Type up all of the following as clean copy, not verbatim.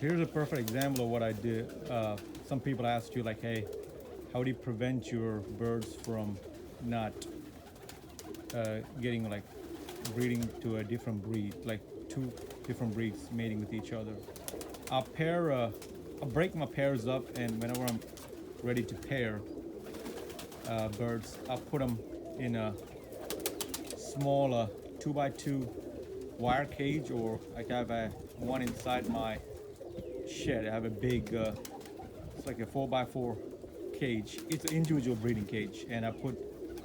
Here's a perfect example of what I did. Some people asked you like, hey, how do you prevent your birds from not getting like breeding to a different breed, like two different breeds mating with each other? I'll break my pairs up, and whenever I'm ready to pair birds, I'll put them in a small 2 by 2 wire cage, or I have a one inside my shed. I have a big, it's like a 4 by 4 cage. It's an individual breeding cage, and I put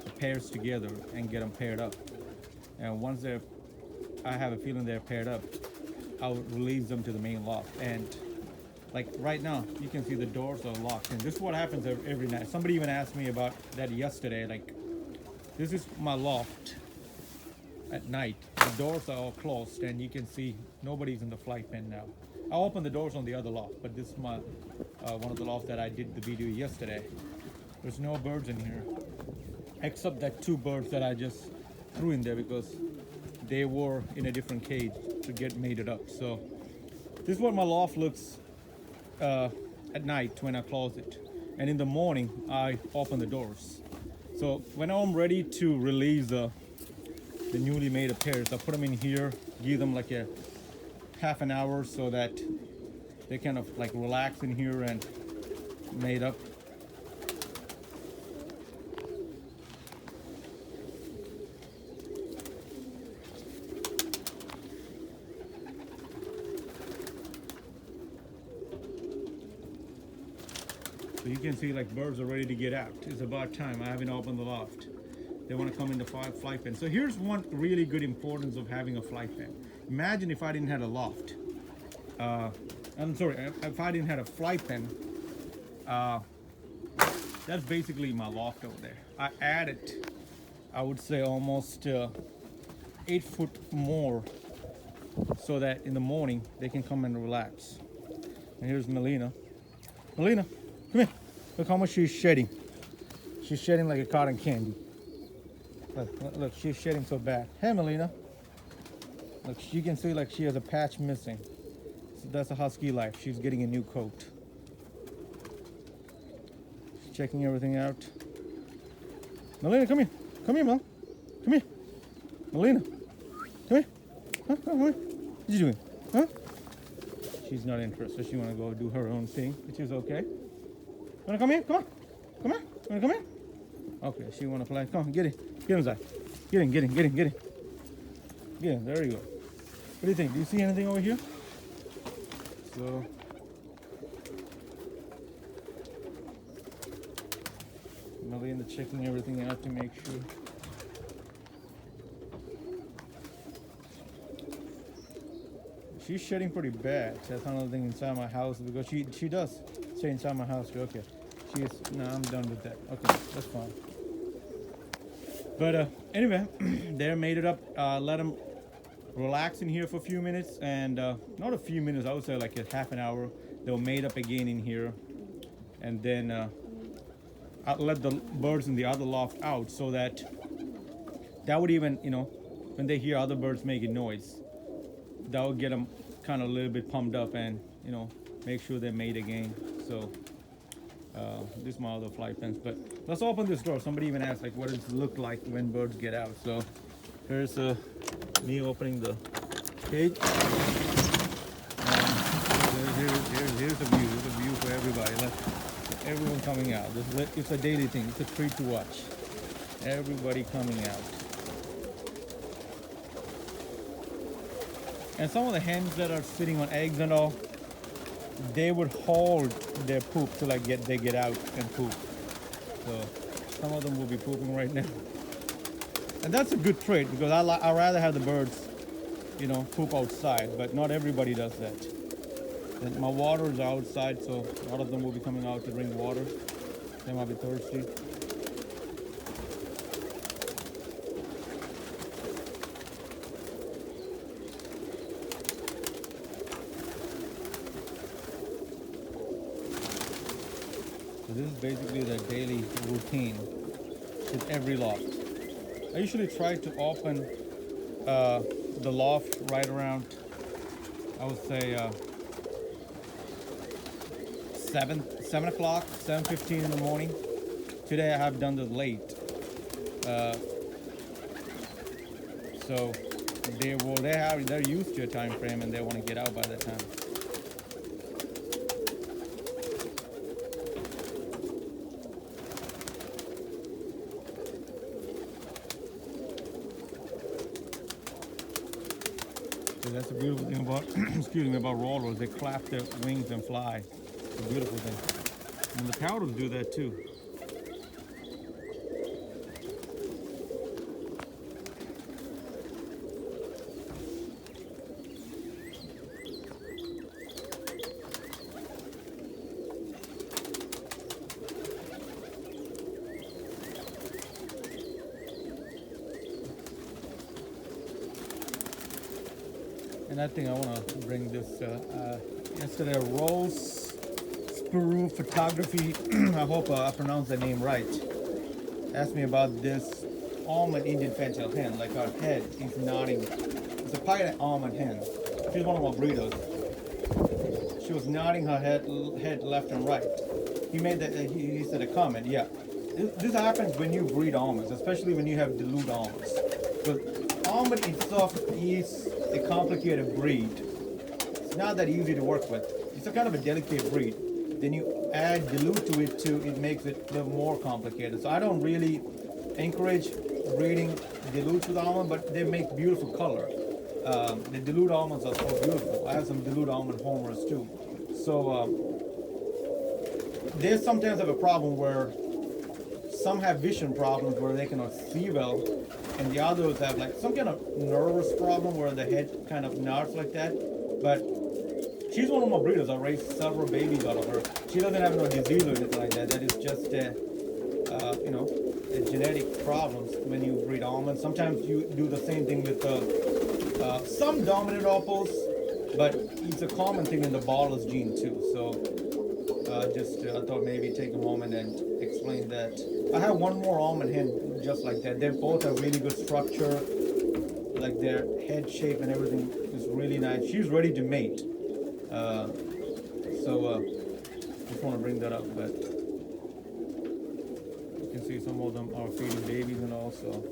the pairs together and get them paired up. And once I have a feeling they're paired up, I'll release them to the main loft. And like right now, you can see the doors are locked. And this is what happens every night. Somebody even asked me about that yesterday. Like, this is my loft at night. The doors are all closed, and you can see nobody's in the fly pen now. I'll open the doors on the other loft, but this is my one of the lofts that I did the video yesterday. There's no birds in here, except that 2 birds that I just threw in there because they were in a different cage to get mated up. So this is what my loft looks at night when I close it, and in the morning I open the doors. So when I'm ready to release the newly made pairs, I put them in here, give them like a half an hour so that they kind of like relax in here and mate up. So you can see like birds are ready to get out. It's about time. I haven't opened the loft. They want to come in the fly pen. So here's one really good importance of having a fly pen. Imagine if I didn't have a loft. I'm sorry, if I didn't have a fly pen, that's basically my loft over there. I added, I would say almost 8 foot more so that in the morning they can come and relax. And here's Melina. Melina, come here. Look how much she's shedding. She's shedding like a cotton candy. Look, she's shedding so bad. Hey, Melina. Look, you can see like she has a patch missing. So that's a husky life. She's getting a new coat. She's checking everything out. Melina, come here. Come here, Mel. Come here. Melina, come here. Huh? Come here. What you doing? Huh? She's not interested. She want to go do her own thing, which is okay. Wanna come here? Come on. Come on. Wanna come here? Okay, she wanna play. Come on, get in. Get inside. Get in, get in, get in, get in. Get in, there you go. What do you think? Do you see anything over here? So Melinda checking everything out to make sure. She's shedding pretty bad. That's another thing inside my house because she does stay inside my house. Okay, she is. No, I'm done with that. Okay, that's fine. But anyway, they're made it up. Let them relax in here for a few minutes, and not a few minutes. I would say like a half an hour. They'll mate up again in here, and then I'll let the birds in the other loft out so that would even, when they hear other birds making noise, that will get them kind of a little bit pumped up and make sure they mate again. So this is my other fly pens, but let's open this door. Somebody even asked like what does it look like when birds get out. So here's me opening the cage. Here's the view. Here's the view for everybody. Everyone coming out. It's a daily thing. It's a treat to watch. Everybody coming out. And some of the hens that are sitting on eggs and all, they would hold their poop till they get out and poop. So some of them will be pooping right now. And that's a good trait because I rather have the birds, poop outside, but not everybody does that. And my water is outside, so a lot of them will be coming out to drink water. They might be thirsty. So this is basically the daily routine with every loft. I usually try to open the loft right around, I would say, 7 o'clock, 7:15 in the morning. Today I have done this late. Uh, so they're used to a time frame and they want to get out by that time. So that's a beautiful thing about excuse me, about rollers. They clap their wings and fly. It's a beautiful thing. And the cows do that too. And I think I want to bring this yesterday Rose Spuru Photography. I hope I pronounced the name right. Asked me about this almond Indian fantail hen. Like her head is nodding. It's a pilot almond hen. She's one of my breeders. She was nodding her head left and right. He made that. He said a comment. Yeah, this happens when you breed almonds, especially when you have dilute almonds. But almond itself is a complicated breed. It's not that easy to work with. It's a kind of a delicate breed. Then you add dilute to it too, it makes it a little more complicated. So I don't really encourage breeding dilute with almond, but they make beautiful color. The dilute almonds are so beautiful. I have some dilute almond homers too. So they sometimes have a problem where some have vision problems where they cannot see well, and the others have like some kind of nervous problem where the head kind of nods like that. But she's one of my breeders. I raised several babies out of her. She doesn't have no disease or anything like that. That is just a genetic problems when you breed almonds. Sometimes you do the same thing with some dominant opals, but it's a common thing in the Ballas gene too. So I thought maybe take a moment and explain that. I have one more almond hen just like that. They both have really good structure, like their head shape and everything is really nice. She's ready to mate. Just want to bring that up, but you can see some of them are feeding babies and also.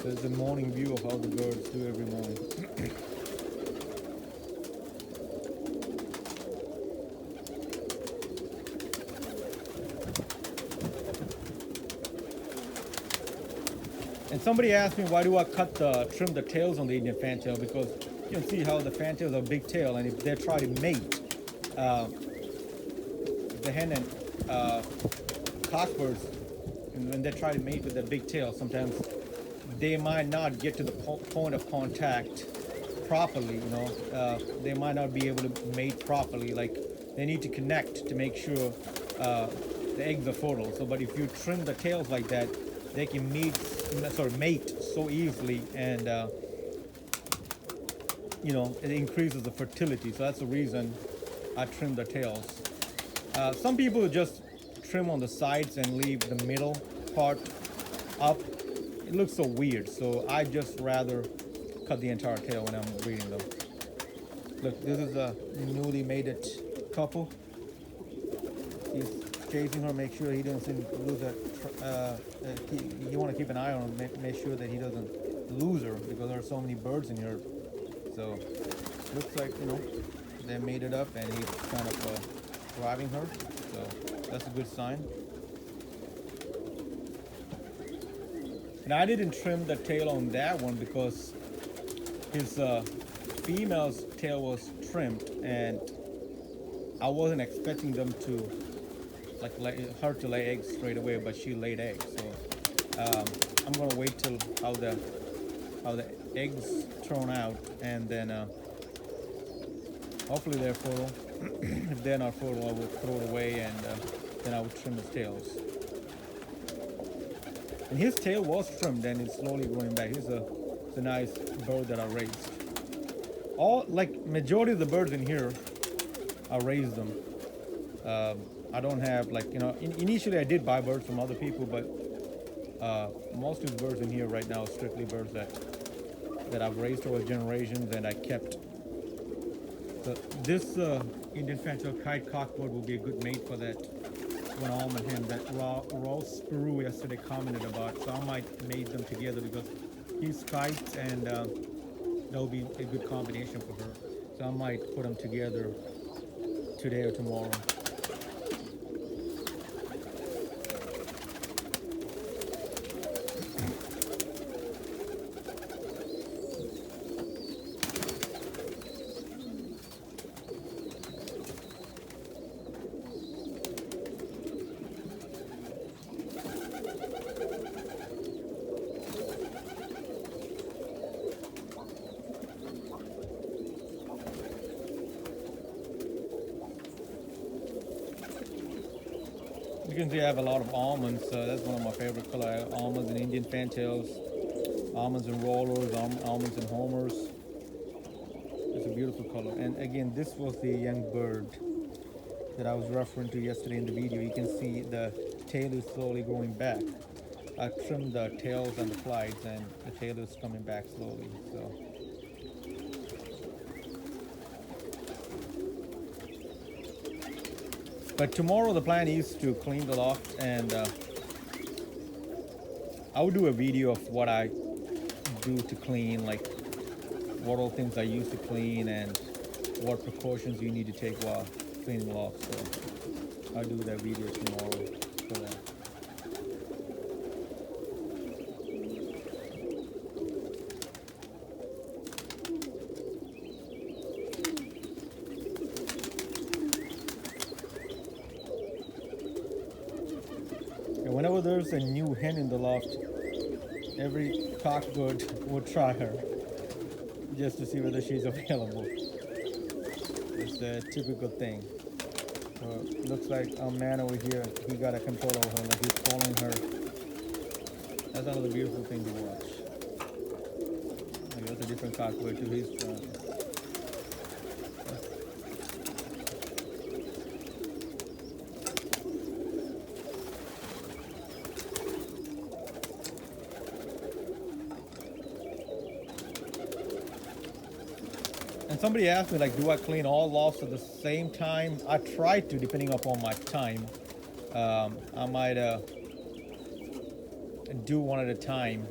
There's a morning view of how the birds do every morning. And somebody asked me why do I trim the tails on the Indian fantail, because you can see how the fantails have a big tail, and if they try to mate, the hen and cockbirds, and when they try to mate with their big tail, sometimes they might not get to the point of contact properly. They might not be able to mate properly. Like they need to connect to make sure the eggs are fertile. So, but if you trim the tails like that, they can mate so easily, and it increases the fertility. So that's the reason I trim the tails. Some people just trim on the sides and leave the middle part up. It looks so weird, so I just rather cut the entire tail when I'm breeding them. Look, this is a newly mated couple. He's chasing her, make sure he doesn't lose that. You want to keep an eye on him, make sure that he doesn't lose her, because there are so many birds in here. So looks like they made it up, and he's kind of driving her. So that's a good sign. And I didn't trim the tail on that one because his female's tail was trimmed, and I wasn't expecting them to her to lay eggs straight away, but she laid eggs. So I'm gonna wait till how the eggs turn out, and then hopefully they're fertile. If they're not fertile, I will throw it away, and then I will trim the tails. And his tail was trimmed and it's slowly growing back. It's a nice bird that I raised. All like majority of the birds in here, I raised them. I don't have like initially I did buy birds from other people, but most of the birds in here right now are strictly birds that I've raised over generations and I kept. So this Indian fantail kite cockbird will be a good mate for that one almond hen that Ross Peru yesterday commented about. So I might mate them together because he's kites and that'll be a good combination for her. So I might put them together today or tomorrow. You can see I have a lot of almonds. That's one of my favorite colors. Almonds and Indian fantails, almonds and rollers, almonds and homers. It's a beautiful color. And again, this was the young bird that I was referring to yesterday in the video. You can see the tail is slowly growing back. I trimmed the tails and the flights, and the tail is coming back slowly. So. But tomorrow the plan is to clean the loft, and I will do a video of what I do to clean, like what all things I use to clean and what precautions you need to take while cleaning the loft. So I'll do that video tomorrow for that. Whenever there's a new hen in the loft, every cockbird will try her just to see whether she's available. It's a typical thing. Looks like our man over here, he got a control over her, like he's following her. That's another beautiful thing to watch. Like that's a different cockbird too. He's trying. And somebody asked me, like, do I clean all lofts at the same time? I try to, depending upon my time. I might do one at a time.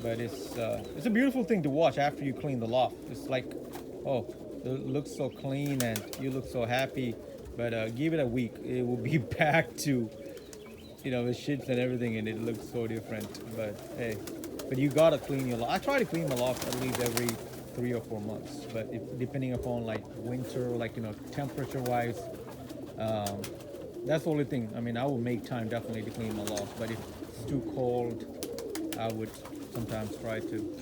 But it's a beautiful thing to watch after you clean the loft. It's like, oh, it looks so clean and you look so happy. But give it a week, it will be back to, with shits and everything, and it looks so different. But hey, but you gotta clean your loft. I try to clean my loft at least every 3 or 4 months, but depending upon like winter, like temperature wise, that's the only thing. I mean, I will make time definitely to clean my loft, but if it's too cold, I would sometimes try to.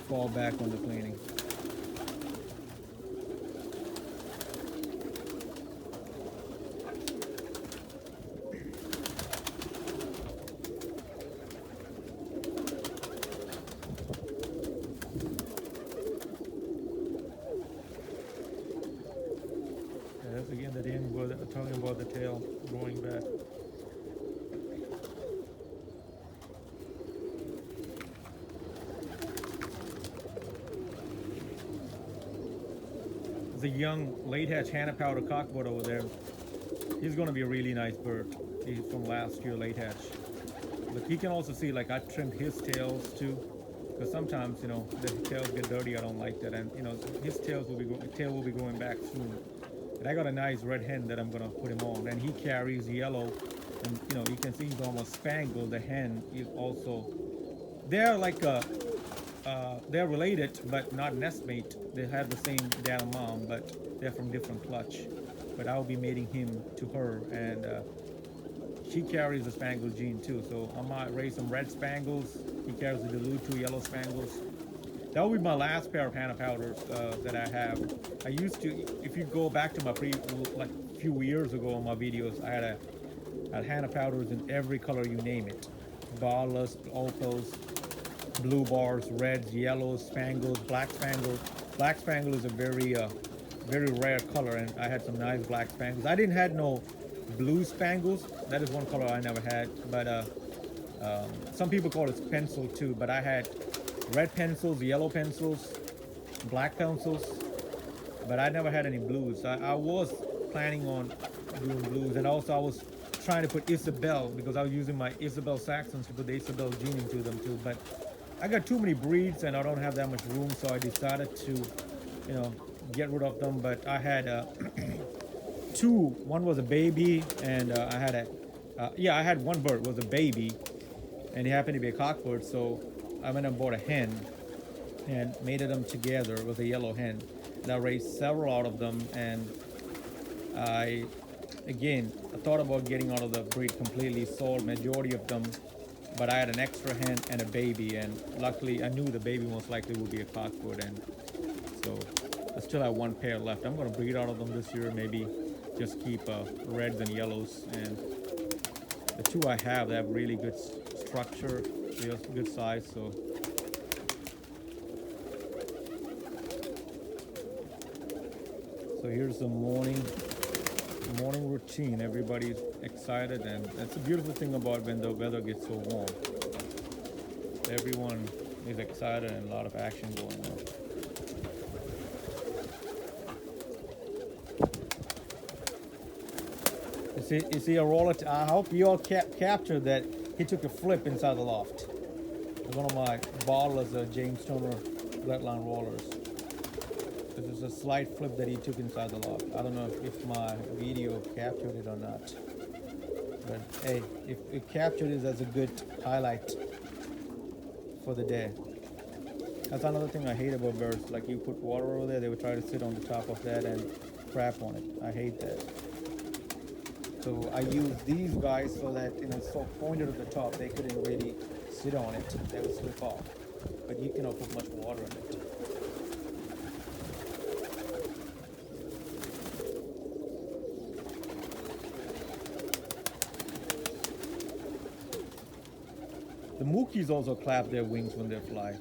Fall back on the cleaning. Again, that young bird talking about the tail growing back. There's a young late hatch Hannah powder cockbird over there. He's going to be a really nice bird. He's from last year late hatch. But you can also see, like, I trimmed his tails too, because sometimes the tails get dirty. I don't like that, and his tail will be going back soon. But I got a nice red hen that I'm gonna put him on, and he carries yellow, and you can see he's almost spangled. The hen is also, they're like they're related but not nestmate. They have the same dad and mom, but they're from different clutch. But I'll be mating him to her, and she carries the spangle gene too. So I might raise some red spangles. He carries the dilute 2 yellow spangles. That will be my last pair of Hannah powders that I have. I used to, if you go back to my few years ago on my videos, I had Hannah powders in every color you name it. Barless, opals, blue bars, reds, yellows, spangles, black spangles. Black spangle is a very rare color, and I had some nice black spangles. I didn't had no blue spangles. That is one color I never had, but some people call it pencil too. But I had red pencils, yellow pencils, black pencils, but I never had any blues. I was planning on doing blues, and also I was trying to put Isabel because I was using my Isabel Saxons to put the Isabel gene into them too. But I got too many breeds, and I don't have that much room, so I decided to, you know, get rid of them. But I had two. One was a baby, and I had a yeah, I had one bird was a baby, and he happened to be a cockbird. So I went and bought a hen and mated them together with a yellow hen. And I raised several out of them, and I again I thought about getting out of the breed completely. Sold majority of them, but I had an extra hen and a baby, and luckily I knew the baby most likely would be a cockbird, and so I still have one pair left. I'm going to breed out of them this year, maybe just keep reds and yellows. And the two I have, they have really good structure, real good size. So here's the morning routine. Everybody's excited, and that's a beautiful thing about when the weather gets so warm. Everyone is excited and a lot of action going on. You see a roller. I hope you all captured that he took a flip inside the loft. It's one of my bottlers, James Stoner Bloodline rollers. This is a slight flip that he took inside the loft. I don't know if my video captured it or not. But hey, if it captured it, that's a good highlight for the day. That's another thing I hate about birds. Like you put water over there, they would try to sit on the top of that and crap on it. I hate that. So I use these guys so that, you know, it's so pointed at the top, they couldn't really sit on it. They would slip off. But you cannot put much water in it. The Mookhees also clap their wings when they fly.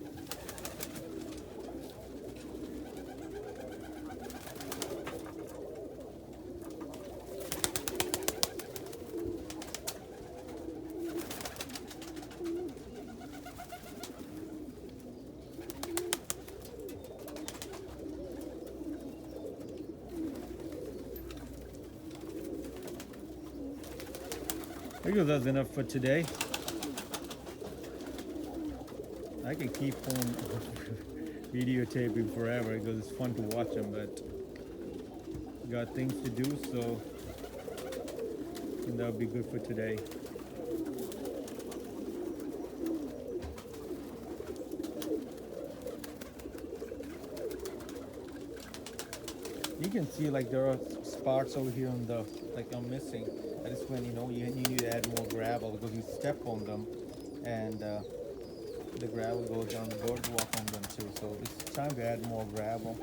I guess that's enough for today. I can keep on videotaping forever because it's fun to watch them, but got things to do, so I think that'll be good for today. You can see like there are spots over here on the, like I'm missing. That is when, you know, you need to add more gravel because you step on them, and the gravel goes down, the birds walk on them too. So it's time to add more gravel.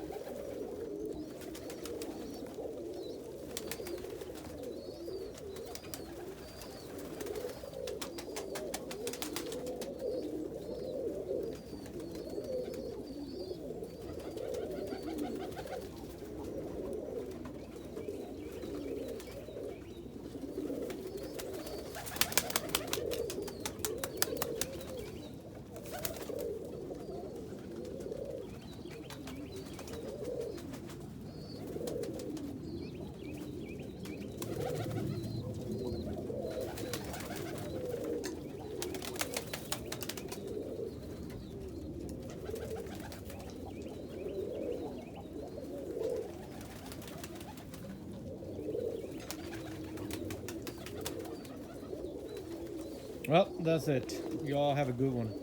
Well, that's it. You all have a good one.